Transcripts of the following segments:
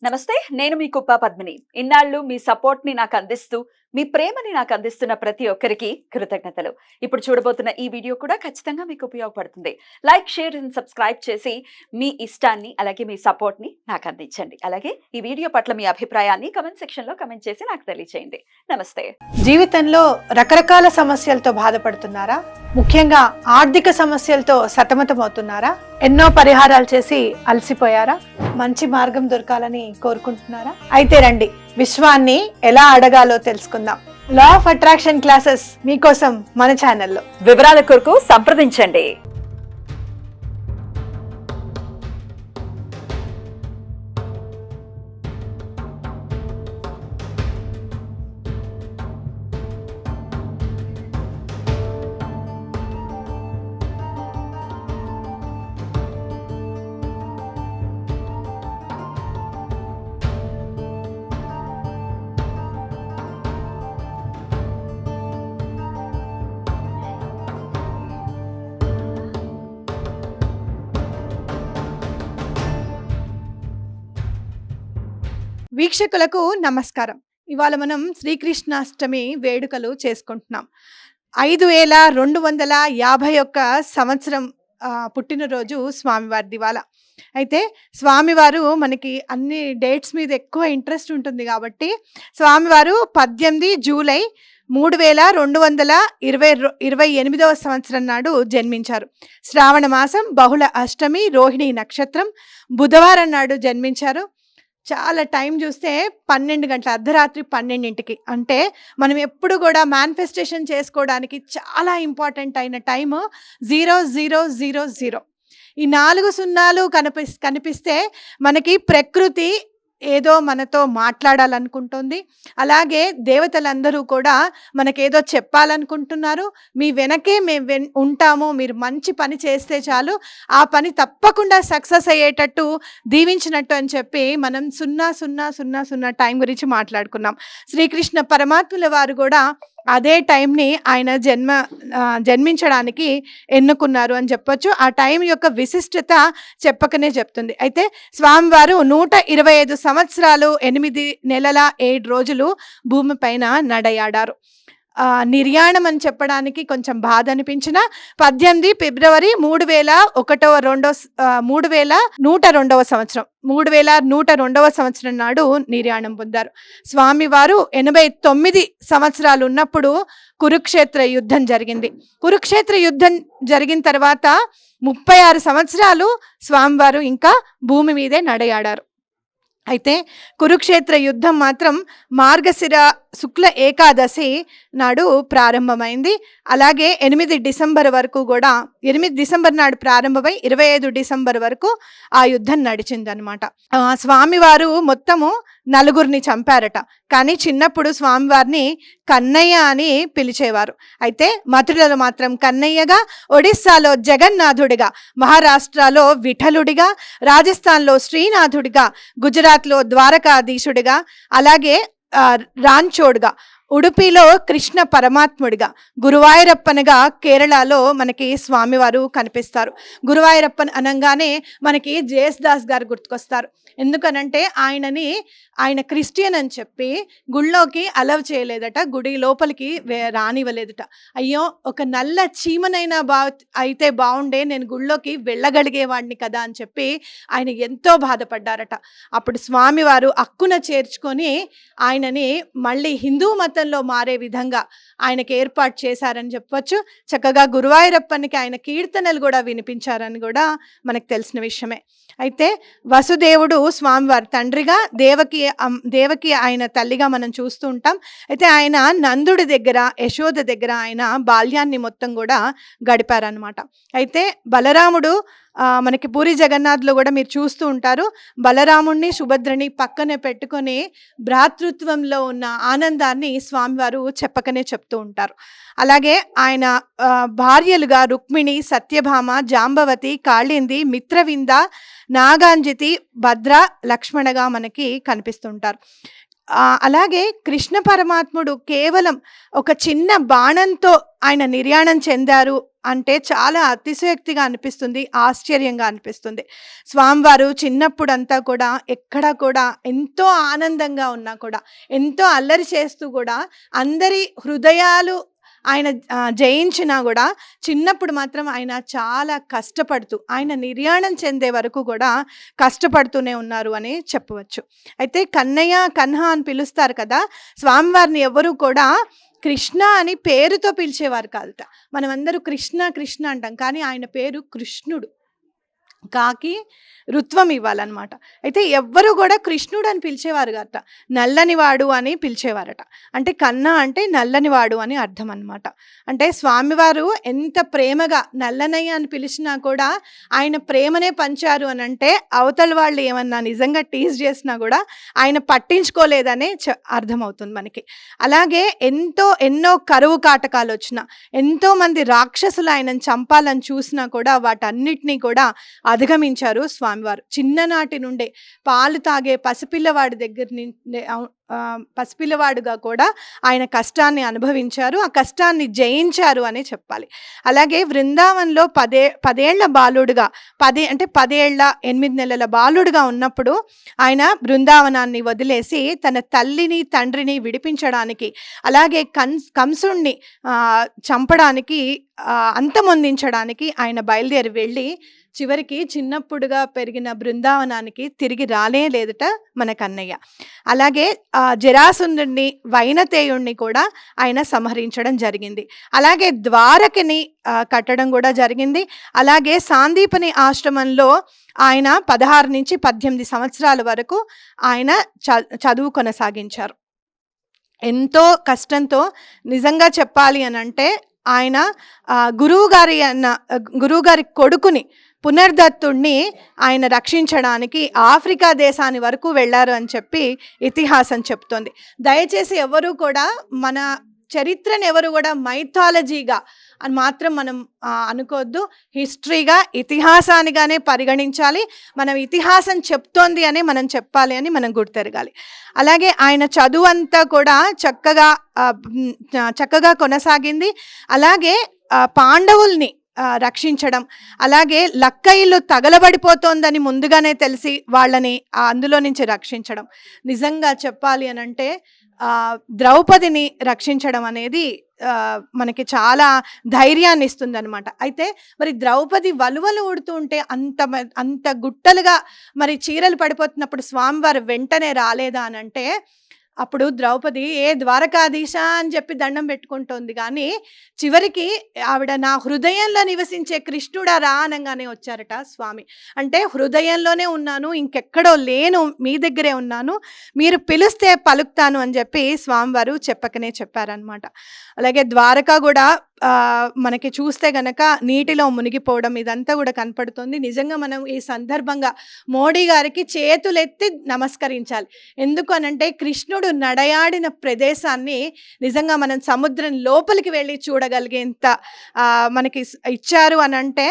నమస్తే. నేను మీ కుప్ప పద్మిని. ఇన్నాళ్ళు మీ సపోర్ట్‌ని నాకందిస్తూ, మీ ప్రేమని నాకందిస్తున్న ప్రతి ఒక్కరికి కృతజ్ఞతలు. ఇప్పుడు చూడబోతున్న ఈ వీడియో కూడా ఖచ్చితంగా మీకు ఉపయోగపడుతుంది. లైక్, షేర్ అండ్ సబ్స్క్రైబ్ చేసి మీ ఇష్టాన్ని అలాగే మీ సపోర్ట్‌ని నాకందించండి. అలాగే ఈ వీడియో పట్ల మీ అభిప్రాయాన్ని కామెంట్ సెక్షన్‌లో కామెంట్ చేసి నాకు తెలియజేయండి. నమస్తే. జీవితంలో రకరకాల సమస్యలతో బాధపడుతున్నారా? ముఖ్యంగా ఆర్థిక సమస్యలతో సతమతమవుతున్నారా? ఎన్నో పరిహారాలు చేసి అలసిపోయారా? మంచి మార్గం దొరకాలని కోరుకుంటున్నారా? అయితే రండి, విశ్వాన్ని ఎలా అడగాలో తెలుసుకుందాం. లా ఆఫ్ అట్రాక్షన్ క్లాసెస్ మీకోసం మన ఛానల్లో. వివరాల కొరకు సంప్రదించండి. వీక్షకులకు నమస్కారం. ఇవాళ మనం శ్రీకృష్ణాష్టమి వేడుకలు చేసుకుంటున్నాం. 5251 సంవత్సరం పుట్టినరోజు స్వామివారిది ఇవాళ. అయితే స్వామివారు మనకి అన్ని డేట్స్ మీద ఎక్కువ ఇంట్రెస్ట్ ఉంటుంది కాబట్టి స్వామివారు 18 జూలై 3228 సంవత్సరం నాడు జన్మించారు. శ్రావణ మాసం బహుళ అష్టమి రోహిణి నక్షత్రం బుధవారం నాడు జన్మించారు. చాలా టైం చూస్తే 12 గంటల అర్ధరాత్రి 12కి. అంటే మనం ఎప్పుడు కూడా మేనిఫెస్టేషన్ చేసుకోవడానికి చాలా ఇంపార్టెంట్ అయిన టైము 0000. ఈ 4 సున్నాలు కనిపిస్తే మనకి ప్రకృతి ఏదో మనతో మాట్లాడాలనుకుంటుంది. అలాగే దేవతలందరూ కూడా మనకేదో చెప్పాలనుకుంటున్నారు. మీ వెనకే మేము ఉంటాము, మీరు మంచి పని చేస్తే చాలు, ఆ పని తప్పకుండా సక్సెస్ అయ్యేటట్టు దీవించినట్టు అని చెప్పి మనం 0000 టైం గురించి మాట్లాడుకున్నాం. శ్రీకృష్ణ పరమాత్ముల వారు కూడా అదే టైంని ఆయన జన్మించడానికి ఎన్నుకున్నారు అని చెప్పొచ్చు. ఆ టైం యొక్క విశిష్టత చెప్పకనే చెప్తుంది. అయితే స్వామివారు 125 సంవత్సరాలు 8 నెలల 7 రోజులు భూమిపైన నడయాడారు. నిర్యాణం అని చెప్పడానికి కొంచెం బాధ అనిపించిన 18 ఫిబ్రవరి 3102 సంవత్సరం నాడు నిర్యాణం పొందారు. స్వామివారు 89 సంవత్సరాలు ఉన్నప్పుడు కురుక్షేత్ర యుద్ధం జరిగింది. కురుక్షేత్ర యుద్ధం జరిగిన తర్వాత 36 సంవత్సరాలు స్వామివారు ఇంకా భూమి మీదే నడయాడారు. అయితే కురుక్షేత్ర యుద్ధం మాత్రం మార్గశిర శుక్ల ఏకాదశి నాడు ప్రారంభమైంది. అలాగే 8 డిసెంబర్ వరకు కూడా 8 డిసెంబర్ నాడు ప్రారంభమై 25 డిసెంబర్ వరకు ఆ యుద్ధం నడిచిందనమాట. స్వామివారు మొత్తము 4 చంపారట. కానీ చిన్నప్పుడు స్వామివారిని కన్నయ్య అని పిలిచేవారు. అయితే మథురలో మాత్రం కన్నయ్యగా, ఒడిస్సాలో జగన్నాథుడిగా, మహారాష్ట్రలో విఠలుడిగా, రాజస్థాన్లో శ్రీనాథుడిగా, గుజరాత్లో ద్వారకాధీశుడిగా, అలాగే రాంచోడ్గా, ఉడుపిలో కృష్ణ పరమాత్ముడిగా, గురువాయూరప్పనగా కేరళలో మనకి స్వామివారు కనిపిస్తారు. గురువాయూరప్పన్ అనగానే మనకి జేఎస్దాస్ గారు గుర్తుకొస్తారు. ఎందుకనంటే ఆయన క్రిస్టియన్ అని చెప్పి గుళ్ళోకి అలవ్ చేయలేదట, గుడి లోపలికి రానివ్వలేదట. అయ్యో, ఒక నల్ల చీమనైనా అయితే బాగుండే, నేను గుళ్ళోకి వెళ్ళగలిగేవాడిని కదా అని చెప్పి ఆయన ఎంతో బాధపడ్డారట. అప్పుడు స్వామివారు అక్కున చేర్చుకొని ఆయనని మళ్ళీ హిందూ మతంలో మారే విధంగా ఆయనకి ఏర్పాటు చేశారని చెప్పవచ్చు. చక్కగా గురువాయూరప్పనికి ఆయన కీర్తనలు కూడా వినిపించారని కూడా మనకు తెలిసిన విషయమే. అయితే వసుదేవుడు స్వామివారి తండ్రిగా, దేవకి ఆయన తల్లిగా మనం చూస్తూ ఉంటాం. అయితే ఆయన నందుడి దగ్గర, యశోద దగ్గర ఆయన బాల్యాన్ని మొత్తం కూడా గడిపారనమాట. అయితే బలరాముడు మనకి పూరి జగన్నాథ్లో కూడా మీరు చూస్తూ ఉంటారు. బలరాముడిని సుభద్రని పక్కనే పెట్టుకొని భ్రాతృత్వంలో ఉన్న ఆనందాన్ని స్వామివారు చెప్పకనే చెప్తూ ఉంటారు. అలాగే ఆయన భార్యలుగా రుక్మిణి, సత్యభామ, జాంబవతి, కాళింది, మిత్రవింద, నాగాంజితి, భద్ర, లక్ష్మణగా మనకి కనిపిస్తుంటారు. అలాగే కృష్ణ పరమాత్ముడు కేవలం ఒక చిన్న బాణంతో ఆయన నిర్యాణం చెందారు అంటే చాలా అతిశయోక్తిగా అనిపిస్తుంది, ఆశ్చర్యంగా అనిపిస్తుంది. స్వామివారు చిన్నప్పుడంతా కూడా ఎక్కడ కూడా ఎంతో ఆనందంగా ఉన్నా కూడా, ఎంతో అల్లరి చేస్తూ కూడా, అందరి హృదయాలు ఆయన జయించినా కూడా చిన్నప్పుడు మాత్రం ఆయన చాలా కష్టపడుతూ, ఆయన నిర్యాణం చెందే వరకు కూడా కష్టపడుతూనే ఉన్నారు అని చెప్పవచ్చు. అయితే కన్నయ్య కన్హా అని పిలుస్తారు కదా, స్వామివారిని ఎవరు కూడా కృష్ణ అని పేరుతో పిలిచేవారు కాదట. మనం అందరూ కృష్ణ కృష్ణ అంటాం, కానీ ఆయన పేరు కృష్ణుడు. కాకి రుత్వం ఇవ్వాలన్నమాట. అయితే ఎవ్వరు కూడా కృష్ణుడు అని పిలిచేవారు కాదట, నల్లనివాడు అని పిలిచేవారట. అంటే కన్న అంటే నల్లనివాడు అని అర్థం అన్నమాట. అంటే స్వామివారు ఎంత ప్రేమగా నల్లనయ్య అని పిలిచినా కూడా ఆయన ప్రేమనే పంచారు అని అంటే, అవతల వాళ్ళు ఏమన్నా నిజంగా టీజ్ చేసినా కూడా ఆయన పట్టించుకోలేదనే అర్థమవుతుంది మనకి. అలాగే ఎన్నో కరువు కాటకాలు వచ్చినా, ఎంతోమంది రాక్షసులు ఆయనను చంపాలని చూసినా కూడా వాటన్నిటినీ కూడా అధిగమించారు స్వామివారు. చిన్ననాటి నుండే పాలు తాగే పసిపిల్లవాడి దగ్గర నుండి పసిపిల్లవాడుగా కూడా ఆయన కష్టాన్ని అనుభవించారు, ఆ కష్టాన్ని జయించారు అనే చెప్పాలి. అలాగే బృందావనంలో 10 బాలుడుగా, 10 ఏళ్ల 8 నెలల బాలుడుగా ఉన్నప్పుడు ఆయన బృందావనాన్ని వదిలేసి తన తల్లిని తండ్రిని విడిపించడానికి, అలాగే కంసుణ్ణి చంపడానికి, అంతమొందించడానికి ఆయన బయలుదేరి వెళ్ళి చివరికి చిన్నప్పుడుగా పెరిగిన బృందావనానికి తిరిగి రాలేదట మన కన్నయ్య. అలాగే జరాసంధుడిని, వైనతేయుణ్ణి కూడా ఆయన సంహరించడం జరిగింది. అలాగే ద్వారకని కట్టడం కూడా జరిగింది. అలాగే సాందీపని ఆశ్రమంలో ఆయన 16 నుంచి 18 సంవత్సరాల వరకు ఆయన చదువు కొనసాగించారు. ఎంతో కష్టంతో, నిజంగా చెప్పాలి అని అంటే ఆయన గురువుగారి కొడుకుని, పునర్దత్తుణ్ణి ఆయన రక్షించడానికి ఆఫ్రికా దేశాన్ని వరకు వెళ్ళారు అని చెప్పి ఇతిహాసం చెప్తోంది. దయచేసి ఎవరు కూడా మన చరిత్రను ఎవరు కూడా మైథాలజీగా అని మాత్రం మనం అనుకోవద్దు. హిస్టరీగా, ఇతిహాసానిగానే పరిగణించాలి. మనం ఇతిహాసం చెప్తోంది అని మనం చెప్పాలి అని మనం గుర్తెరగాలి. అలాగే ఆయన చదువు అంతా కూడా చక్కగా కొనసాగింది. అలాగే పాండవుల్ని రక్షించడం, అలాగే లక్కయిలు తగలబడిపోతోందని ముందుగానే తెలిసి వాళ్ళని అందులో నుంచి రక్షించడం. నిజంగా చెప్పాలి అని అంటే ద్రౌపదిని రక్షించడం అనేది మనకి చాలా ధైర్యాన్ని ఇస్తుంది అనమాట. అయితే మరి ద్రౌపది వలువలు ఊడుతూ ఉంటే అంత గుట్టలుగా మరి చీరలు పడిపోతున్నప్పుడు స్వామివారు వెంటనే రాలేదా అని అంటే, అప్పుడు ద్రౌపది ఏ ద్వారకాధీశ అని చెప్పి దండం పెట్టుకుంటోంది, కానీ చివరికి ఆవిడ నా హృదయంలో నివసించే కృష్ణుడా రా అనగానే వచ్చారట స్వామి. అంటే హృదయంలోనే ఉన్నాను, ఇంకెక్కడో లేను, మీ దగ్గరే ఉన్నాను, మీరు పిలిస్తే పలుకుతాను అని చెప్పి స్వామివారు చెప్పకనే చెప్పారనమాట. అలాగే ద్వారకా కూడా మనకి చూస్తే గనక నీటిలో మునిగిపోవడం ఇదంతా కూడా కనపడుతుంది. నిజంగా మనం ఈ సందర్భంగా మోడీ గారికి చేతులెత్తి నమస్కరించాలి. ఎందుకు అనంటే కృష్ణుడు నడయాడిన ప్రదేశాన్ని నిజంగా మనం సముద్రం లోపలికి వెళ్ళి చూడగలిగేంత మనకి ఇచ్చారు అనంటే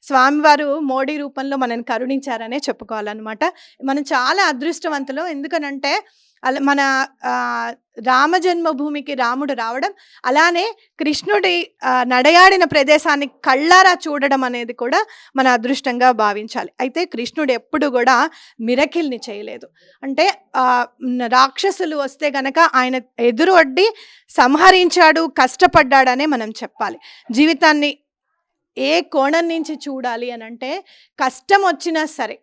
స్వామివారు మోడీ రూపంలో మనల్ని కరుణించారనే చెప్పుకోవాలన్నమాట. మనం చాలా అదృష్టవంతులు. ఎందుకనంటే మన రామ జన్మభూమికి రాముడు రావడం, అలానే కృష్ణుడి నడయాడిన ప్రదేశాన్ని కళ్ళారా చూడడం అనేది కూడా మన అదృష్టంగా భావించాలి. అయితే కృష్ణుడు ఎప్పుడు కూడా మిరకిల్ని చేయలేదు. అంటే రాక్షసులు వస్తే గనక ఆయన ఎదురు ఒడ్డి సంహరించాడు, కష్టపడ్డాడనే మనం చెప్పాలి. జీవితాన్ని ఏ కోణం నుంచి చూడాలి అని అంటే, కష్టం వచ్చినా సరే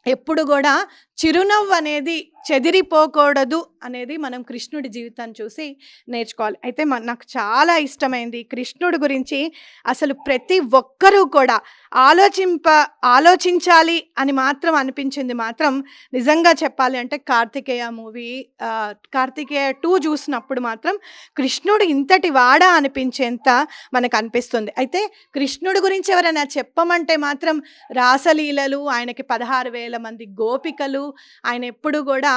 ఎప్పుడు కూడా చిరునవ్వు అనేది చెదిరిపోకూడదు అనేది మనం కృష్ణుడి జీవితాన్ని చూసి నేర్చుకోవాలి. అయితే నాకు చాలా ఇష్టమైంది కృష్ణుడి గురించి అసలు ప్రతి ఒక్కరూ కూడా ఆలోచించాలి అని మాత్రం అనిపించింది మాత్రం నిజంగా చెప్పాలి అంటే కార్తికేయ మూవీ, కార్తికేయ 2 చూసినప్పుడు మాత్రం కృష్ణుడు ఇంతటి వాడా అనిపించేంత మనకు అనిపిస్తుంది. అయితే కృష్ణుడి గురించి ఎవరైనా చెప్పమంటే మాత్రం రాసలీలలు, ఆయనకి 16,000 మంది గోపికలు, ఆయన ఎప్పుడు కూడా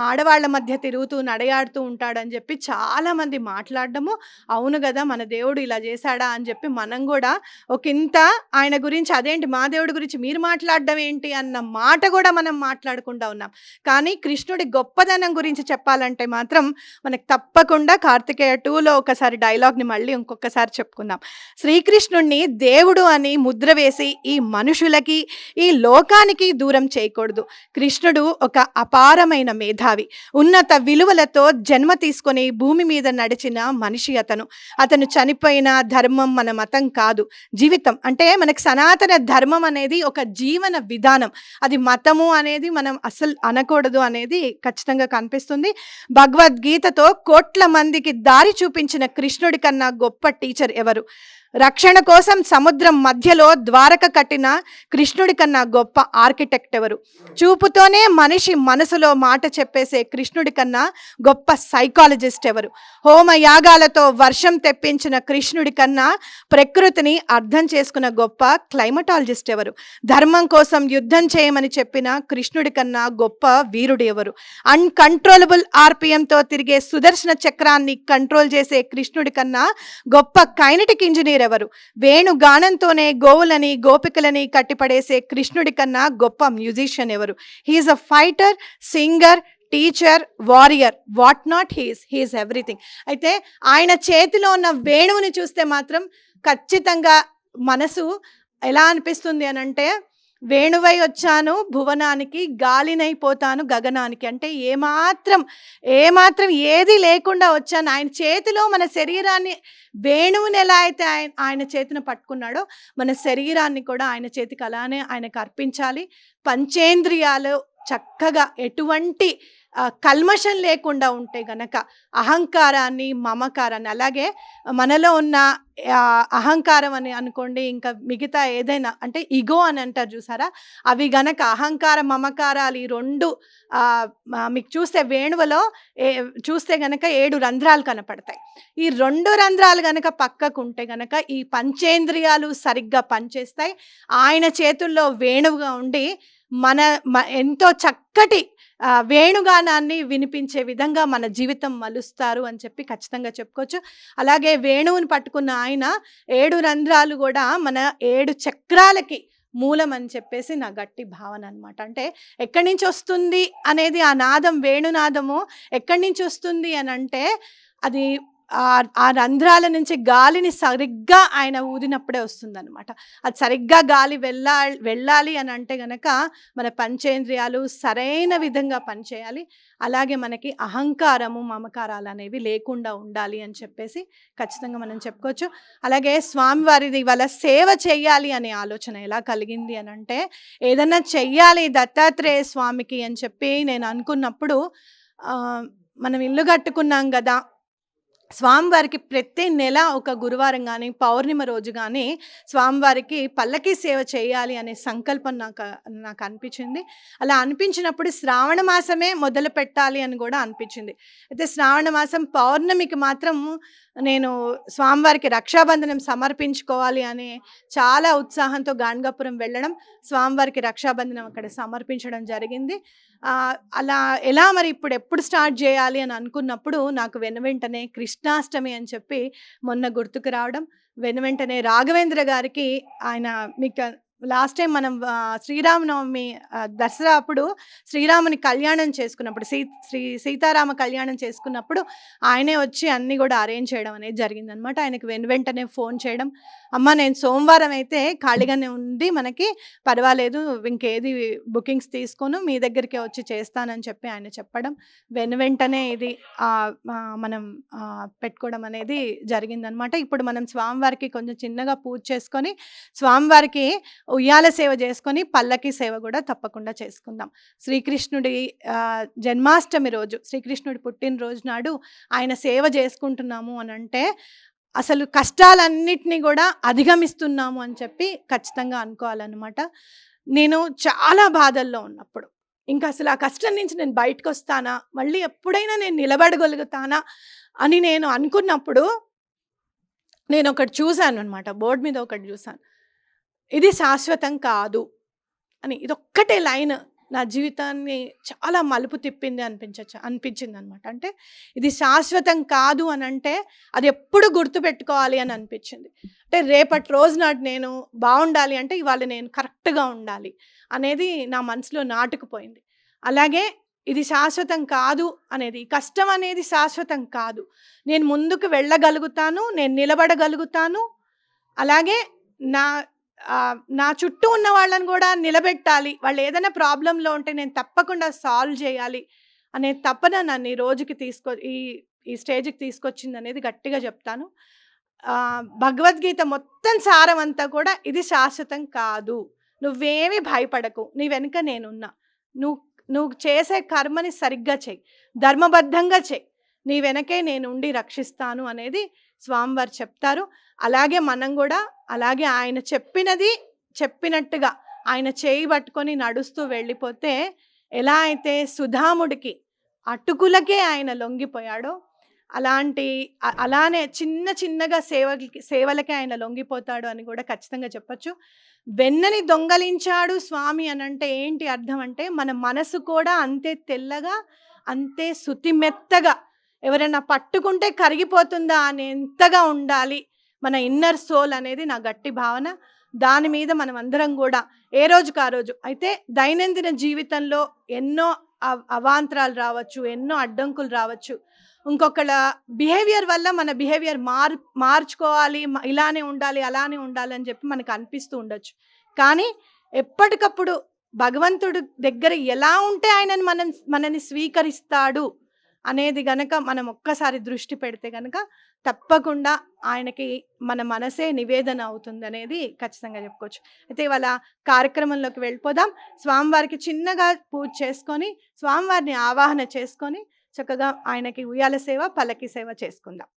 ఆడవాళ్ళ మధ్య తిరుగుతూ నడయాడుతూ ఉంటాడని చెప్పి చాలామంది మాట్లాడడము, అవును కదా మన దేవుడు ఇలా చేశాడా అని చెప్పి మనం కూడా ఒకంత ఆయన గురించి అదేంటి మా దేవుడి గురించి మీరు మాట్లాడడం ఏంటి అన్న మాట కూడా మనం మాట్లాడకుండా ఉన్నాం. కానీ కృష్ణుడి గొప్పదనం గురించి చెప్పాలంటే మాత్రం మనకు తప్పకుండా కార్తికేయ 2లో ఒకసారి డైలాగ్ని మళ్ళీ ఇంకొకసారి చెప్పుకుందాం. శ్రీకృష్ణుడిని దేవుడు అని ముద్ర వేసి ఈ మనుషులకి ఈ లోకానికి దూరం చేయకూడదు. కృష్ణుడు ఒక అపారమైన మేధావి, ఉన్నత విలువలతో జన్మ తీసుకొని భూమి మీద నడిచిన మనిషి అతను చనిపోయిన ధర్మం మన మతం కాదు, జీవితం. అంటే మనకు సనాతన ధర్మం అనేది ఒక జీవన విధానం, అది మతము అనేది మనం అసలు అనకూడదు అనేది ఖచ్చితంగా కనిపిస్తుంది. భగవద్గీతతో కోట్ల మందికి దారి చూపించిన కృష్ణుడి కన్నా గొప్ప టీచర్ ఎవరు? రక్షణ కోసం సముద్రం మధ్యలో ద్వారక కట్టిన కృష్ణుడి కన్నా గొప్ప ఆర్కిటెక్ట్ ఎవరు? చూపుతోనే మనిషి మనసులో మాట చెప్పేసే కృష్ణుడి కన్నా గొప్ప సైకాలజిస్ట్ ఎవరు? హోమయాగాలతో వర్షం తెప్పించిన కృష్ణుడి కన్నా ప్రకృతిని అర్థం చేసుకున్న గొప్ప క్లైమటాలజిస్ట్ ఎవరు? ధర్మం కోసం యుద్ధం చేయమని చెప్పిన కృష్ణుడి కన్నా గొప్ప వీరుడు ఎవరు? అన్కంట్రోలబుల్ ఆర్పిఎంతో తిరిగే సుదర్శన చక్రాన్ని కంట్రోల్ చేసే కృష్ణుడి కన్నా గొప్ప కైనటిక్ ఇంజనీర్ ఎవరు? వేణుగానంతోనే గోవులని గోపికలని కట్టిపడేసే కృష్ణుడి కన్నా గొప్ప మ్యూజిషియన్ ఎవరు? He's a fighter, singer, teacher, warrior, what not, he's everything. అయితే ఆయన చేతిలో ఉన్న వేణువుని చూస్తే మాత్రం ఖచ్చితంగా మనసు ఎలా అనిపిస్తుంది అనంటే, వేణువై వచ్చాను భువనానికి, గాలినైపోతాను గగనానికి. అంటే ఏమాత్రం ఏది లేకుండా వచ్చాను. ఆయన చేతిలో మన శరీరాన్ని, వేణువుని ఎలా అయితే ఆయన చేతిని పట్టుకున్నాడో మన శరీరాన్ని కూడా ఆయన చేతికి అలానే ఆయనకు అర్పించాలి. పంచేంద్రియాలు చక్కగా ఎటువంటి కల్మషం లేకుండా ఉంటే గనక అహంకారాన్ని, మమకారాన్ని, అలాగే మనలో ఉన్న అహంకారం అని అనుకోండి, ఇంకా మిగతా ఏదైనా అంటే ఇగో అని అంటారు చూసారా, అవి గనక అహంకార మమకారాలు ఈ రెండు మీకు చూస్తే వేణువులో చూస్తే గనక 7 రంధ్రాలు కనపడతాయి. ఈ 2 రంధ్రాలు గనక పక్కకు ఉంటే గనక ఈ పంచేంద్రియాలు సరిగ్గా పనిచేస్తాయి. ఆయన చేతుల్లో వేణువుగా ఉండి ఎంతో చక్కటి వేణుగానాన్ని వినిపించే విధంగా మన జీవితం మలుస్తారు అని చెప్పి ఖచ్చితంగా చెప్పుకోవచ్చు. అలాగే వేణువుని పట్టుకున్న ఆయన 7 రంధ్రాలు కూడా మన 7 చక్రాలకి మూలం అని చెప్పేసి నా గట్టి భావన అనమాట. అంటే ఎక్కడి నుంచి వస్తుంది అనేది ఆ నాదం, వేణునాదము ఎక్కడి నుంచి వస్తుంది అని అంటే అది ఆ రంధ్రాల నుంచి గాలిని సరిగ్గా ఆయన ఊదినప్పుడే వస్తుందన్నమాట. అది సరిగ్గా గాలి వెళ్ళాలి అని అంటే గనక మన పంచేంద్రియాలు సరైన విధంగా పనిచేయాలి. అలాగే మనకి అహంకారము, మమకారాలు అనేవి లేకుండా ఉండాలి అని చెప్పేసి ఖచ్చితంగా మనం చెప్పుకోవచ్చు. అలాగే స్వామివారిది ఇవాళ సేవ చేయాలి అనే ఆలోచన ఎలా కలిగింది అని అంటే, ఏదన్నా చెయ్యాలి దత్తాత్రేయ స్వామికి అని చెప్పి నేను అనుకున్నప్పుడు, మనం ఇల్లు కట్టుకున్నాం కదా, స్వామివారికి ప్రతి నెల ఒక గురువారం కానీ పౌర్ణిమ రోజు కానీ స్వామివారికి పల్లకీ సేవ చేయాలి అనే సంకల్పం నాకు అనిపించింది. అలా అనిపించినప్పుడు శ్రావణ మాసమే మొదలు పెట్టాలి అని కూడా అనిపించింది. అయితే శ్రావణ మాసం పౌర్ణమికి మాత్రం నేను స్వామివారికి రక్షాబంధనం సమర్పించుకోవాలి అని చాలా ఉత్సాహంతో గాణగాపురం వెళ్ళడం, స్వామివారికి రక్షాబంధనం అక్కడ సమర్పించడం జరిగింది. అలా ఎలా మరి ఎప్పుడు స్టార్ట్ చేయాలి అని అనుకున్నప్పుడు నాకు వెనువెంటనే కృష్ణాష్టమి అని చెప్పి మొన్న గుర్తుకు రావడం, వెనువెంటనే రాఘవేంద్ర గారికి, ఆయన మీకు లాస్ట్ టైం మనం శ్రీరామనవమి దసరా అప్పుడు శ్రీరాముని కళ్యాణం చేసుకున్నప్పుడు, సీతారామ కళ్యాణం చేసుకున్నప్పుడు ఆయనే వచ్చి అన్నీ కూడా అరేంజ్ చేయడం అనేది జరిగిందనమాట. ఆయనకు వెంటనే ఫోన్ చేయడం, అమ్మ నేను సోమవారం అయితే ఖాళీగానే ఉంది, మనకి పర్వాలేదు, ఇంకేది బుకింగ్స్ తీసుకోను, మీ దగ్గరికి వచ్చి చేస్తానని చెప్పి ఆయన చెప్పడం, వెంటనే ఇది మనం పెట్టుకోవడం అనేది జరిగిందనమాట. ఇప్పుడు మనం స్వామివారికి కొంచెం చిన్నగా పూజ చేసుకొని స్వామివారికి ఉయ్యాల సేవ చేసుకొని పల్లకి సేవ కూడా తప్పకుండా చేసుకుందాం. శ్రీకృష్ణుడి జన్మాష్టమి రోజు, శ్రీకృష్ణుడి పుట్టినరోజు నాడు ఆయన సేవ చేసుకుంటున్నాము అని అంటే అసలు కష్టాలన్నిటినీ కూడా అధిగమిస్తున్నాము అని చెప్పి ఖచ్చితంగా అనుకోవాలన్నమాట. నేను చాలా బాధల్లో ఉన్నప్పుడు, ఇంకా అసలు ఆ కష్టం నుంచి నేను బయటకు వస్తానా, మళ్ళీ ఎప్పుడైనా నేను నిలబడగలుగుతానా అని నేను అనుకున్నప్పుడు నేను ఒకటి చూశాను అనమాట, బోర్డు మీద ఒకటి చూశాను, ఇది శాశ్వతం కాదు అని. ఇదొక్కటే లైన్ నా జీవితాన్ని చాలా మలుపు తిప్పింది అనిపించింది అనమాట. అంటే ఇది శాశ్వతం కాదు అని అంటే అది ఎప్పుడు గుర్తుపెట్టుకోవాలి అని అనిపించింది. అంటే రేపటి రోజు నాటి నేను బాగుండాలి అంటే ఇవాళ నేను కరెక్ట్గా ఉండాలి అనేది నా మనసులో నాటుకుపోయింది. అలాగే ఇది శాశ్వతం కాదు అనేది, కష్టం అనేది శాశ్వతం కాదు. నేను ముందుకు వెళ్ళగలుగుతాను, నేను నిలబడగలుగుతాను. అలాగే నా చుట్టూ ఉన్న వాళ్ళని కూడా నిలబెట్టాలి. వాళ్ళు ఏదైనా ప్రాబ్లంలో ఉంటే నేను తప్పకుండా సాల్వ్ చేయాలి అనే తపన నన్ను ఈ రోజుకి ఈ స్టేజ్కి తీసుకొచ్చింది అనేది గట్టిగా చెప్తాను. భగవద్గీత మొత్తం సారం అంతా కూడా ఇది శాశ్వతం కాదు, నువ్వేమీ భయపడకు, నీ వెనుక నేనున్నా, నువ్వు చేసే కర్మని సరిగ్గా చెయ్యి, ధర్మబద్ధంగా చెయ్యి, నీ వెనకే నేను ఉండి రక్షిస్తాను అనేది స్వామివారు చెప్తారు. అలాగే మనం కూడా అలాగే ఆయన చెప్పినట్టుగా ఆయన చేయి పట్టుకొని నడుస్తూ వెళ్ళిపోతే ఎలా అయితే సుధాముడికి అటుకులకే ఆయన లొంగిపోయాడో అలానే చిన్నగా సేవలకే ఆయన లొంగిపోతాడు అని కూడా ఖచ్చితంగా చెప్పచ్చు. వెన్నని దొంగలించాడు స్వామి అని అంటే ఏంటి అర్థం అంటే మన మనసు కూడా అంతే తెల్లగా, అంతే శుతిమెత్తగా, ఎవరైనా పట్టుకుంటే కరిగిపోతుందా అనేంతగా ఉండాలి మన ఇన్నర్ సోల్ అనేది నా గట్టి భావన. దాని మీద మనం అందరం కూడా ఏ రోజుకు ఆ రోజు అయితే దైనందిన జీవితంలో ఎన్నో అవాంతరాలు రావచ్చు, ఎన్నో అడ్డంకులు రావచ్చు, ఇంకొకళ్ళ బిహేవియర్ వల్ల మన బిహేవియర్ మార్చుకోవాలి, ఇలానే ఉండాలి అలానే ఉండాలి అని చెప్పి మనకు అనిపిస్తూ ఉండొచ్చు. కానీ ఎప్పటికప్పుడు భగవంతుడు దగ్గర ఎలా ఉంటే ఆయన మనని స్వీకరిస్తాడు అనేది గనక మనం ఒక్కసారి దృష్టి పెడితే గనక తప్పకుండా ఆయనకి మన మనసే నివేదన అవుతుంది అనేది ఖచ్చితంగా చెప్పుకోవచ్చు. అయితే ఇవాళ కార్యక్రమంలోకి వెళ్ళిపోదాం. స్వామివారికి చిన్నగా పూజ చేసుకొని స్వామివారిని ఆవాహన చేసుకొని చక్కగా ఆయనకి ఉయ్యాల సేవ, పల్లకి సేవ చేసుకుందాం.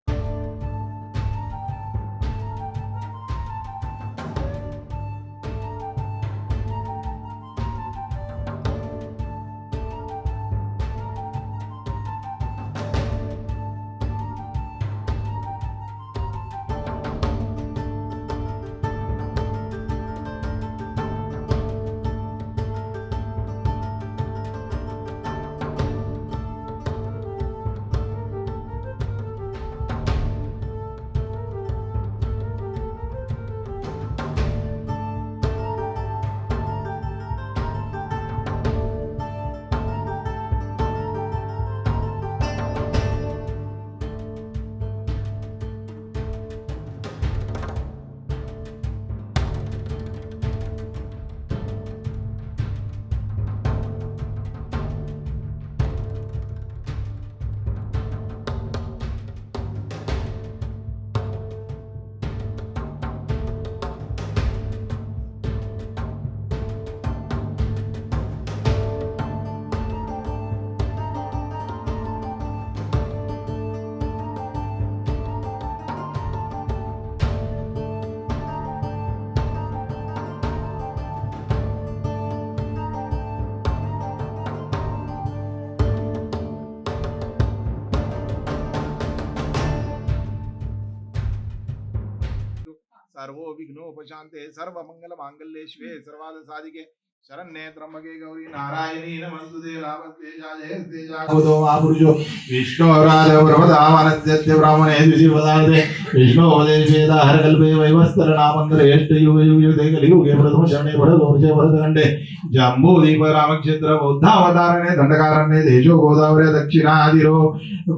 सर्वो विघ्नोपशान्ते सर्वमंगलमांगल्ये शिवे सर्वार्थ साधिके शरण्ये त्र्यंबके गौरी नारायणी नमस्तुते नमस्ते जयस्ते जागो महापुरुषो विष्णुराज ब्रह्मदावनस्य ब्राह्मणे द्वितीयपदार्थे विष्णुदेवेदा हरकल्पे वैवस्तर नामंत्र युगे कलियुगे प्रथम शरणे भरतवर्षे भरतखंडे जम्बूदीप रामक्षेत्र बौद्धावतारणे दंडकारण्ये देशो गोदावरी दक्षिणादिरो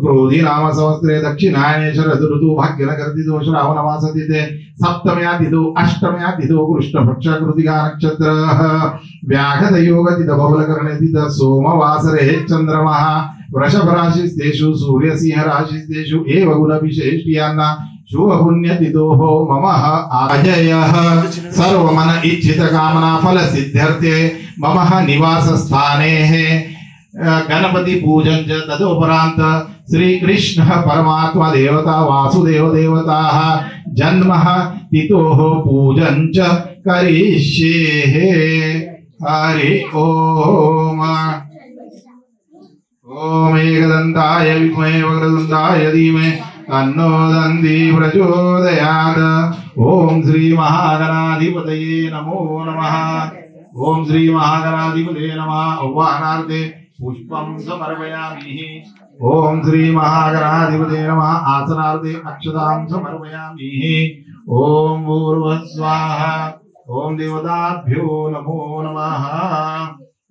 क्रोधी नाम संवत्सरे दक्षिणायने शरद ऋतु भाग्यनकर्तितो श्रावणमासतिथे सप्तम्या तिथौ अष्टम्या तिथौ कृष्णपक्ष कृतिका नक्षत्र व्याघतयोगतिथ बबलकरणतिथ सोमवासरे चंद्रमः वृषभ राशिस्तेषु सूर्यसिंह राशिस्तेषु एव गुणविशेष्ट्यान्न शुभ पुण्यतिथोः ममः आजयः सर्वमन इच्छित कामना फल सिद्ध्यर्थे ममः निवास स्थाने गणपति पूजन च तदोपरांत श्री कृष्ण परमात्मा देवता वासुदेव देवता जन्म तिथोः पूजन च करिष्ये। हरि ओम। ओम एकदन्ताय विद्महे वक्रतुण्डाय धीमहि तन्नो दन्ती प्रचोदयात्। ओम श्री महागणाधिपतये नमो नमः। ఓం శ్రీ మహాగణాధిపతే నమః ఆహ్వానార్థే పుష్పం సమర్పయామి ఓం శ్రీ మహాగణాధిపతే నమః ఆసనార్థే అక్షతాం సమర్పయామి ఓం భూర్భువస్వాహ ఓం దేవతాభ్యో నమో నమః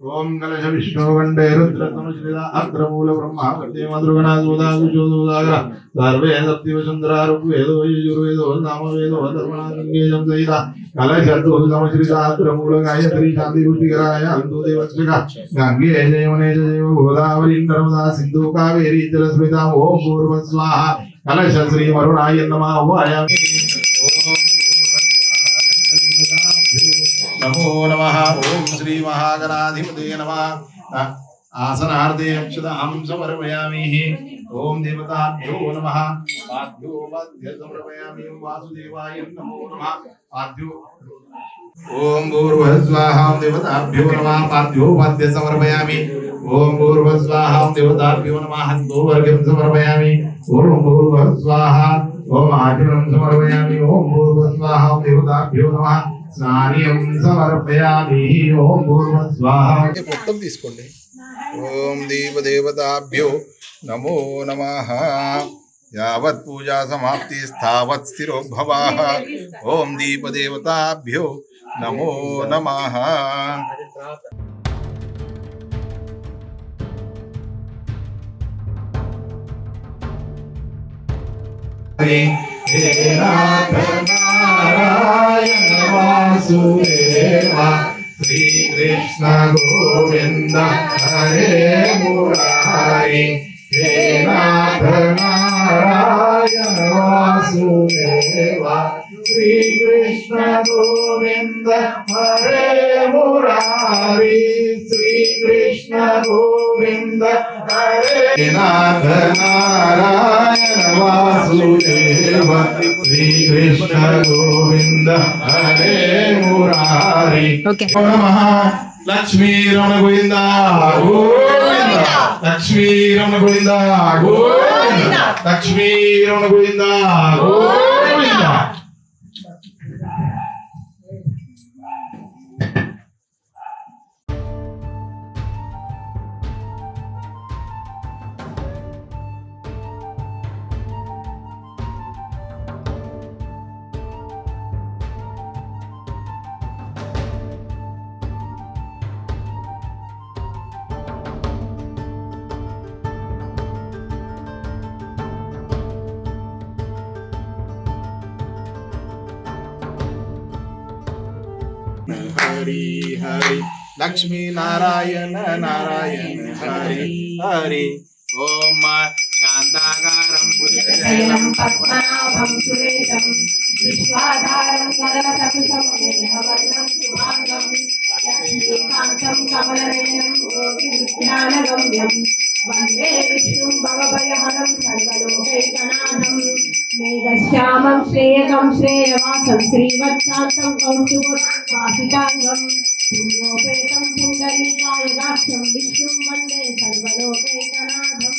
ఓం కలశ విష్ణు గండే రుద్రతనుశ్రిత అగ్రమూల బ్రహ్మ గతే మధుగణా సూదాగుచోదాగ సర్వే సప్తివసుందరా ఋగ్వేదో యజుర్వేదో సామవేదో ధర్మణాంగేయం సహిత కలశతో సమశ్రిత అగ్రమూల గాయత్రి శాంతి పుష్టికరాయ అంతో దేవస్మిక గంగే జయమనే జయ గోదావరి నర్మదా సింధు కావేరీ జలస్మిత ఓం పూర్వస్వాహ కలశ శ్రీ వరుణాయ నమః వాయామి ఓం నమో నమః ఓం శ్రీ మహాగణాధిపతే నమః ఆసనార్థే అక్షతాం సమర్పయామి ఓం దేవతాభ్యో నమః పాద్యో మధ్య సమర్పయామి వాసుదేవాయ నమో నమః పాద్యో ఓం భూర్భువస్వాహాం దేవతాభ్యో నమః పాద్యో మధ్య సమర్పయామి ఓం భూర్భువస్వాహాం దేవతాభ్యో నమః హస్తో వర్గం సమర్పయామి ఓం భూర్భువస్వాహ ఓం ఆచమనం సమర్పయామి ఓం భూర్భువస్వాహాం దేవతాభ్యో నమః స్నానం సమర్పయామి ఓం భూర్భువస్వాహ మొత్తం తీసుకోండి ఓం దేవదేవతాభ్యో నమో నమః యావత్ పూజా సమాప్తి స్థావత్ స్థిరో భవాః ఓం దీపదేవతాభ్యో నమో నమః హరే నాథ నారాయణ వాసుదేవ శ్రీ కృష్ణ గోవింద హరే మురారి హే నాథ నారాయణ వాసుదేవ శ్రీ కృష్ణ గోవింద హరే మురారి శ్రీ కృష్ణ గోవింద హరే నాథ నారాయణ వాసుదేవ శ్రీ కృష్ణ గోవింద హరే మురారి నమః లక్ష్మీ రమణ గోవింద గోవింద లక్ష్మీ రమణ గోవింద గోవింద లక్ష్మీ రమణ గోవింద గోవింద హరి హరి లక్ష్మీ నారాయణ నారాయణ హరి హరి ఓం శాంతాకారం శయనం పద్మనాభం సురేశం విశ్వాధారం సదనసకుశం మేఘవర్ణం శుభాంగం లక్ష్మీకాంతం కమలనయనం యోగివిజ్ఞానగమ్యం వందే విష్ణుం భవభయహరం సర్వలోకైకనాథం మేఘశ్యామం శ్రేయకం శ్రేయవాసం శ్రీవత్సాంతం కౌస్తుభోత్సాసితాంగం పుణ్యోపేతం పుండరీకాయదాక్షం విష్ణుం వందే సర్వలోకైకనాథం.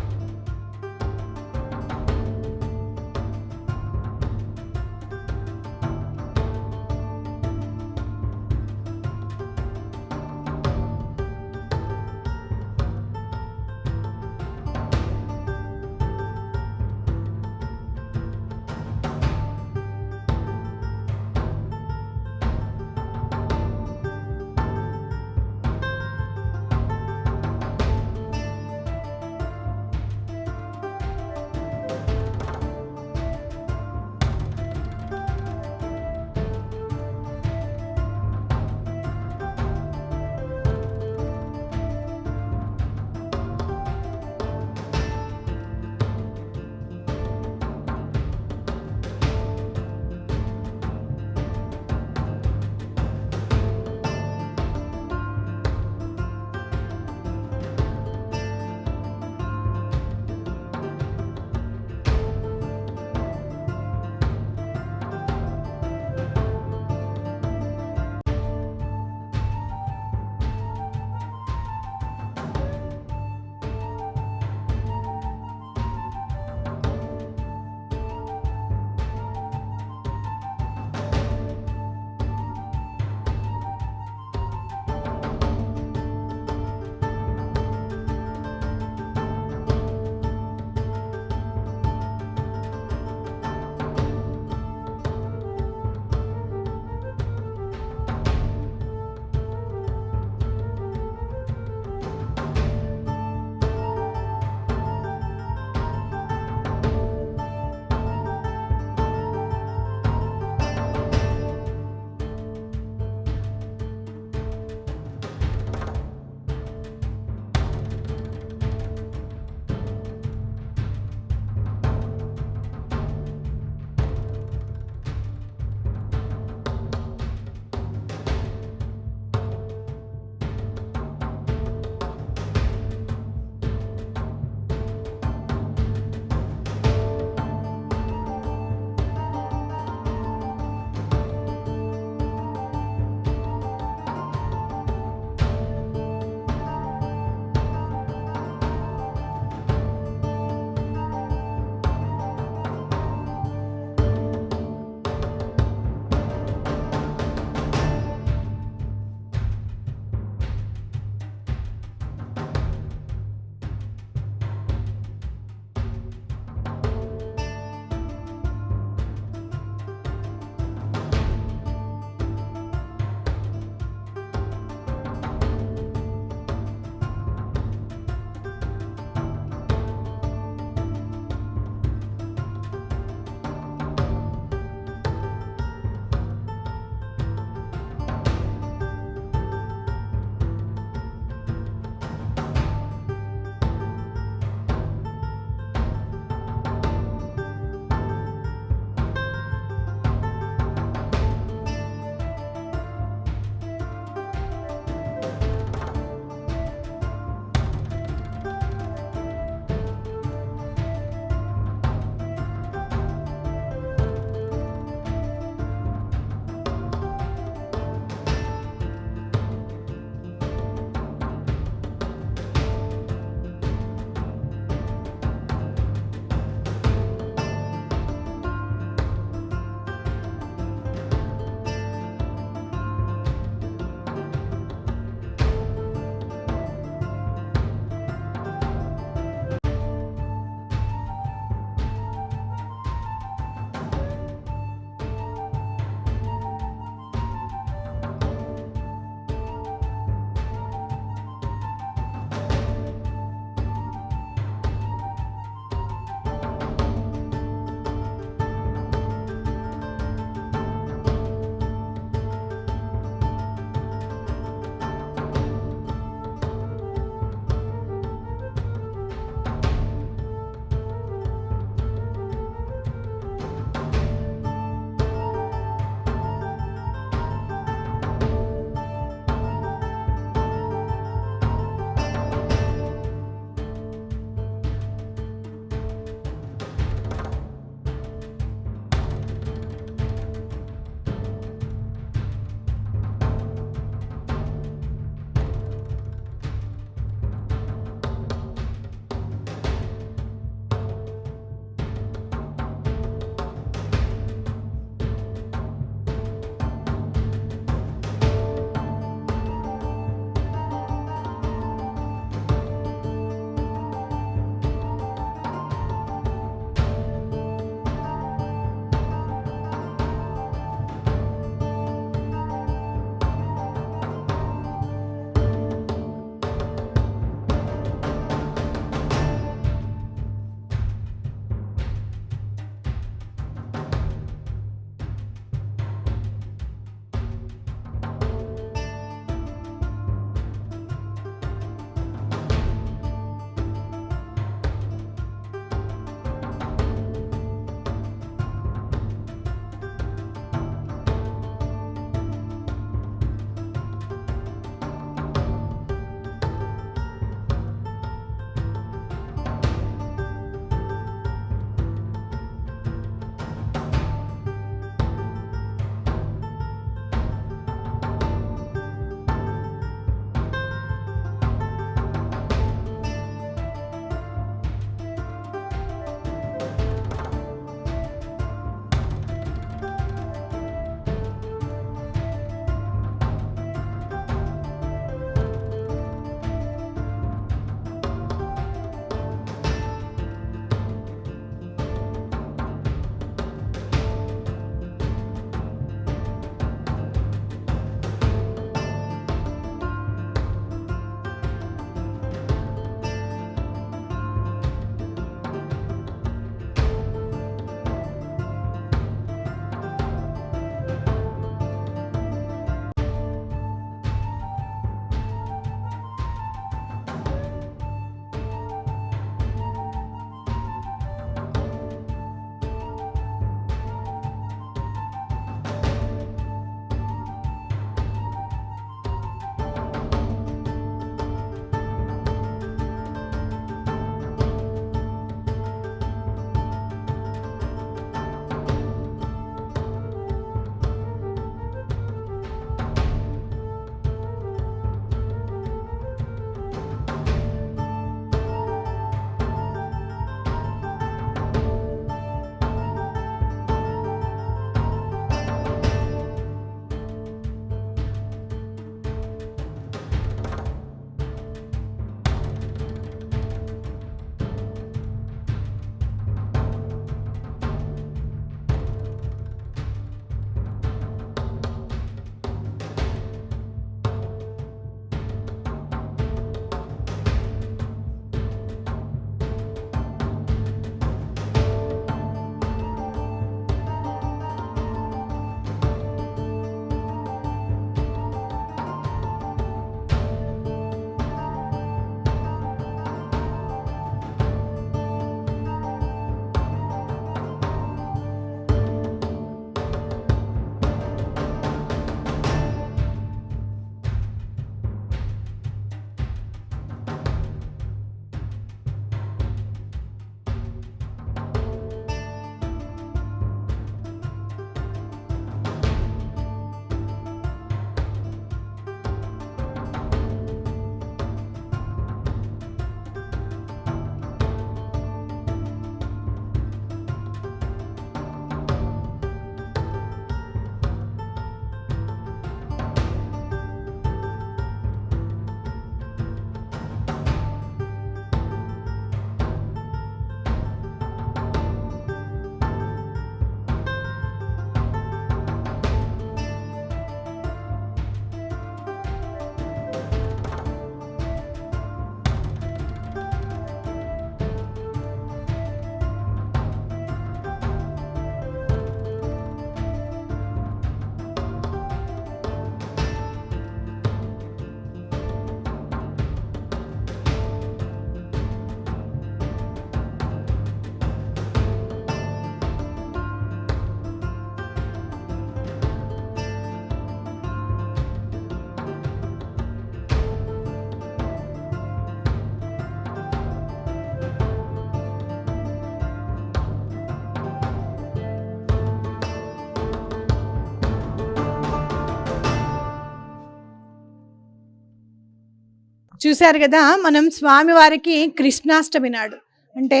చూశారు కదా, మనం స్వామివారికి కృష్ణాష్టమి నాడు అంటే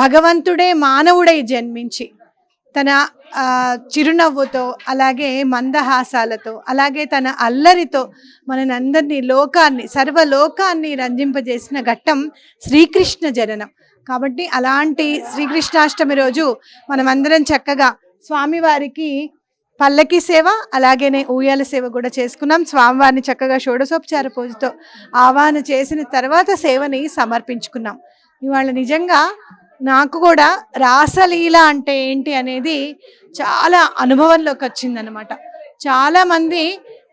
భగవంతుడే మానవుడై జన్మించి తన చిరునవ్వుతో అలాగే మందహాసాలతో అలాగే తన అల్లరితో మనందరినీ సర్వలోకాన్ని రంజింపజేసిన ఘట్టం శ్రీకృష్ణ జననం. కాబట్టి అలాంటి శ్రీకృష్ణాష్టమి రోజు మనమందరం చక్కగా స్వామివారికి పల్లకి సేవ అలాగేనే ఊయాల సేవ కూడా చేసుకున్నాం. స్వామివారిని చక్కగా షోడశోపచార పూజతో ఆవాహన చేసిన తర్వాత సేవని సమర్పించుకున్నాం. ఇవాళ నిజంగా నాకు కూడా రాసలీల అంటే ఏంటి అనేది చాలా అనుభవంలోకి వచ్చిందనమాట. చాలామంది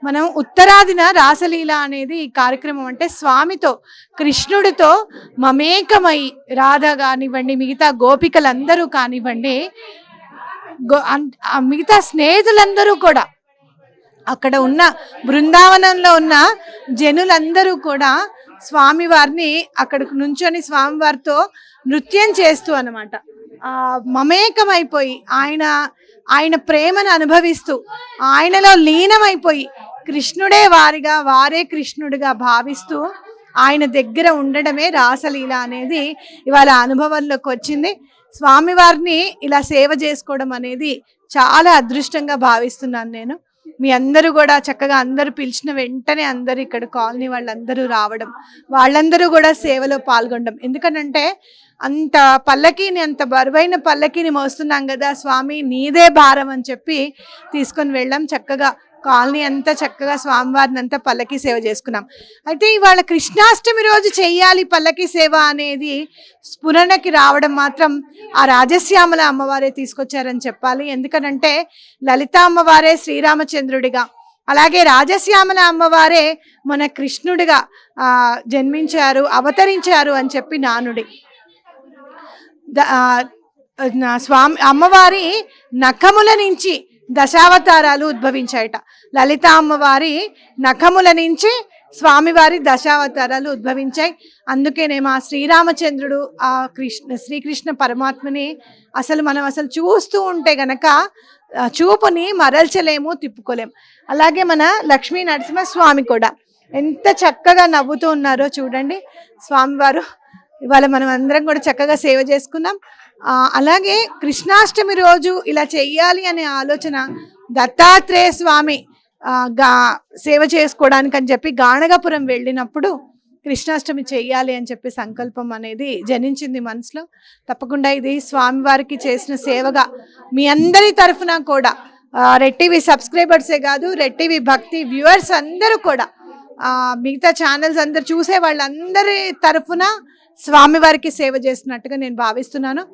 మనం ఉత్తరాదిన రాసలీల అనేది కార్యక్రమం అంటే స్వామితో కృష్ణుడితో మమేకమై రాధ కానివ్వండి, మిగతా గోపికలందరూ కానివ్వండి, మిగతా స్నేహితులందరూ కూడా, అక్కడ ఉన్న బృందావనంలో ఉన్న జనులందరూ కూడా స్వామివారిని అక్కడికి నుంచొని స్వామివారితో నృత్యం చేస్తూ అన్నమాట మమేకమైపోయి ఆయన ప్రేమను అనుభవిస్తూ ఆయనలో లీనమైపోయి కృష్ణుడే వారిగా వారే కృష్ణుడిగా భావిస్తూ ఆయన దగ్గర ఉండడమే రాసలీల అనేది ఇవాళ అనుభవంలోకి వచ్చింది. స్వామివారిని ఇలా సేవ చేసుకోవడం అనేది చాలా అదృష్టంగా భావిస్తున్నాను నేను. మీ అందరూ కూడా చక్కగా అందరూ పిలిచిన వెంటనే అందరూ ఇక్కడ కాలనీ వాళ్ళందరూ రావడం, వాళ్ళందరూ కూడా సేవలో పాల్గొనడం. ఎందుకనంటే అంత బరువైన పల్లకీని మోస్తున్నాం కదా స్వామి, నీదే భారం అని చెప్పి తీసుకొని వెళ్ళాం. చక్కగా కాలనీ అంతా చక్కగా స్వామివారిని అంతా పల్లకీ సేవ చేసుకున్నాం. అయితే ఇవాళ కృష్ణాష్టమి రోజు చెయ్యాలి పల్లకీ సేవ అనేది స్ఫురణకి రావడం మాత్రం ఆ రాజశ్యామల అమ్మవారే తీసుకొచ్చారని చెప్పాలి. ఎందుకనంటే లలిత అమ్మవారే శ్రీరామచంద్రుడిగా, అలాగే రాజశ్యామల అమ్మవారే మన కృష్ణుడిగా జన్మించారు, అవతరించారు అని చెప్పి నానుడి. స్వామి అమ్మవారి నఖముల నుంచి దశావతారాలు ఉద్భవించాయట. లలిత అమ్మవారి నఖముల నుంచి స్వామివారి దశావతారాలు ఉద్భవించాయి. అందుకేనే మా శ్రీరామచంద్రుడు ఆ శ్రీకృష్ణ పరమాత్మని మనం చూస్తూ ఉంటే గనక చూపుని మరల్చలేము, తిప్పుకోలేము. అలాగే మన లక్ష్మీ నరసింహస్వామి కూడా ఎంత చక్కగా నవ్వుతూ ఉన్నారో చూడండి. స్వామివారు ఇవాళ మనం అందరం కూడా చక్కగా సేవ చేసుకున్నాం. అలాగే కృష్ణాష్టమి రోజు ఇలా చెయ్యాలి అనే ఆలోచన దత్తాత్రేయ స్వామి సేవ చేసుకోవడానికి అని చెప్పి గాణగాపురం వెళ్ళినప్పుడు కృష్ణాష్టమి చెయ్యాలి అని చెప్పి సంకల్పం అనేది జనించింది మనసులో. తప్పకుండా ఇది స్వామివారికి చేసిన సేవగా మీ అందరి తరఫున కూడా రెడ్ టీవీ సబ్స్క్రైబర్సే కాదు, రెడ్ టీవీ భక్తి వ్యూవర్స్ అందరూ కూడా, మిగతా ఛానల్స్ అందరు చూసే వాళ్ళందరి తరఫున స్వామివారికి సేవ చేసినట్టుగా నేను భావిస్తున్నాను.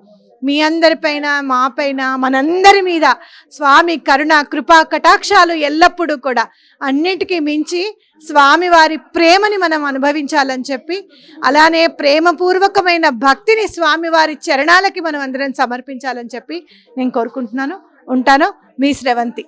మీ అందరిపైన, మా పైన, మనందరి మీద స్వామి కరుణ, కృపా కటాక్షాలు ఎల్లప్పుడూ కూడా అన్నిటికీ మించి స్వామివారి ప్రేమని మనం అనుభవించాలని చెప్పి, అలానే ప్రేమపూర్వకమైన భక్తిని స్వామివారి చరణాలకి మనం అందరం సమర్పించాలని చెప్పి నేను కోరుకుంటున్నాను. ఉంటాను. మీ శ్రవంతి.